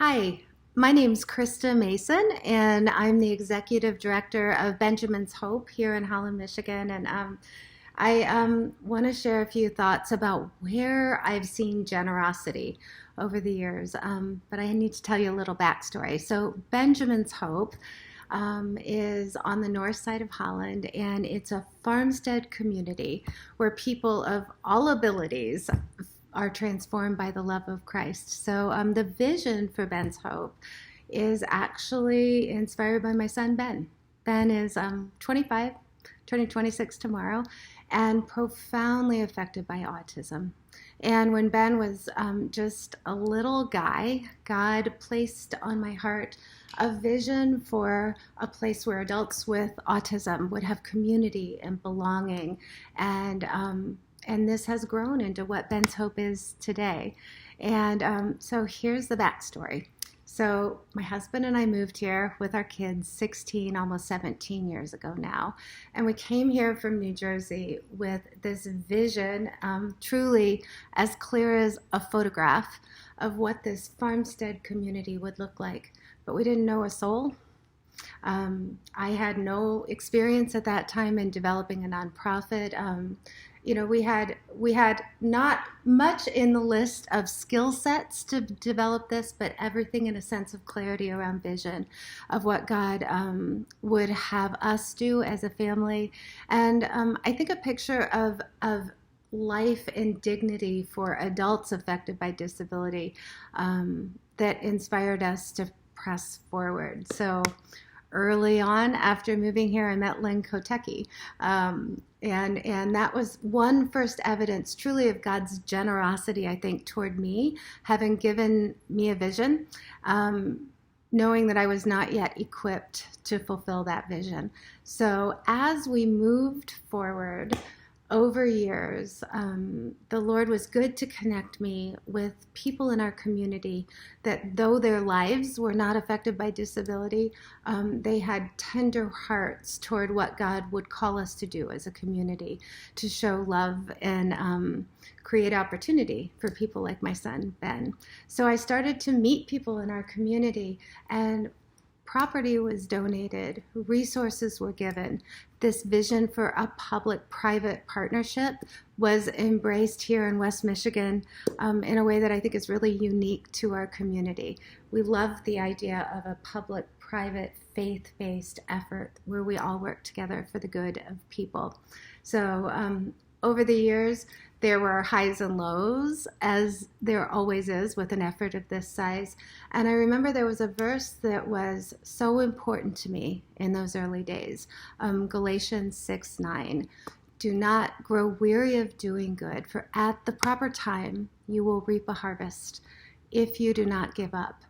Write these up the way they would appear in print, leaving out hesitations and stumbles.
Hi, my name's Krista Mason, and I'm the Executive Director of Benjamin's Hope here in Holland, Michigan. And I want to share a few thoughts about where I've seen generosity over the years. But I need to tell you a little backstory. So, Benjamin's Hope is on the north side of Holland, and it's a farmstead community where people of all abilities are transformed by the love of Christ. So the vision for Ben's Hope is actually inspired by my son, Ben. Ben is 25, turning 26 tomorrow, and profoundly affected by autism. And when Ben was just a little guy, God placed on my heart a vision for a place where adults with autism would have community and belonging, and this has grown into what Ben's Hope is today. And so here's the backstory. So my husband and I moved here with our kids 16, almost 17 years ago now. And we came here from New Jersey with this vision, truly as clear as a photograph of what this farmstead community would look like. But we didn't know a soul. I had no experience at that time in developing a nonprofit. We had not much in the list of skill sets to develop this, but everything in a sense of clarity around vision of what God would have us do as a family. And I think a picture of life and dignity for adults affected by disability that inspired us to press forward. So early on, after moving here, I met Len Kotecki. And that was one first evidence truly of God's generosity, I think, toward me, having given me a vision, knowing that I was not yet equipped to fulfill that vision. So as we moved forward over years, the Lord was good to connect me with people in our community that, though their lives were not affected by disability, they had tender hearts toward what God would call us to do as a community, to show love and create opportunity for people like my son, Ben. So I started to meet people in our community, and property was donated, resources were given. This vision for a public-private partnership was embraced here in West Michigan in a way that I think is really unique to our community. We love the idea of a public-private, faith-based effort where we all work together for the good of people. So over the years, there were highs and lows, as there always is with an effort of this size. And I remember there was a verse that was so important to me in those early days, Galatians 6:9. Do not grow weary of doing good, for at the proper time you will reap a harvest if you do not give up.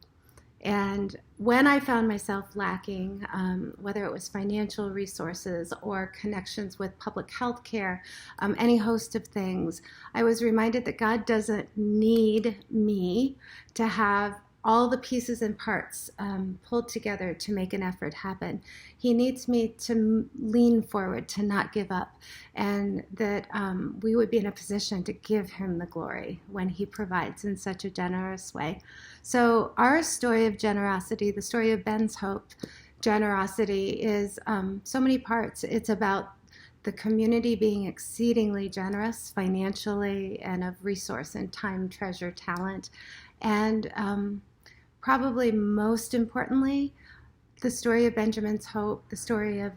And when I found myself lacking, whether it was financial resources or connections with public health care, any host of things, I was reminded that God doesn't need me to have all the pieces and parts pulled together to make an effort happen. He needs me to lean forward, to not give up, and that we would be in a position to give him the glory when he provides in such a generous way. So our story of generosity, the story of Ben's Hope, generosity is so many parts. It's about the community being exceedingly generous financially and of resource and time, treasure, talent, and probably most importantly, the story of Benjamin's Hope, the story of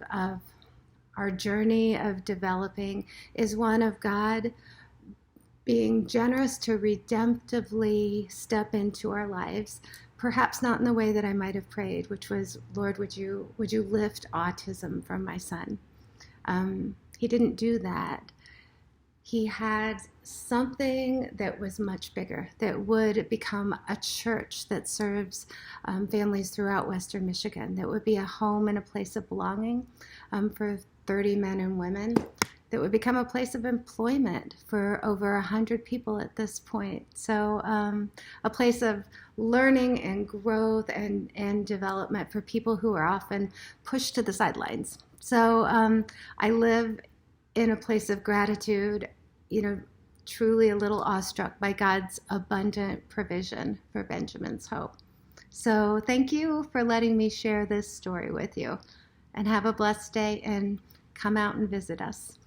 our journey of developing, is one of God being generous to redemptively step into our lives, perhaps not in the way that I might have prayed, which was, Lord, would you lift autism from my son? He didn't do that. He had something that was much bigger, that would become a church that serves families throughout Western Michigan, that would be a home and a place of belonging for 30 men and women, that would become a place of employment for over 100 people at this point. So a place of learning and growth and development for people who are often pushed to the sidelines. So I live in a place of gratitude, truly a little awestruck by God's abundant provision for Benjamin's Hope. So thank you for letting me share this story with you. And have a blessed day and come out and visit us.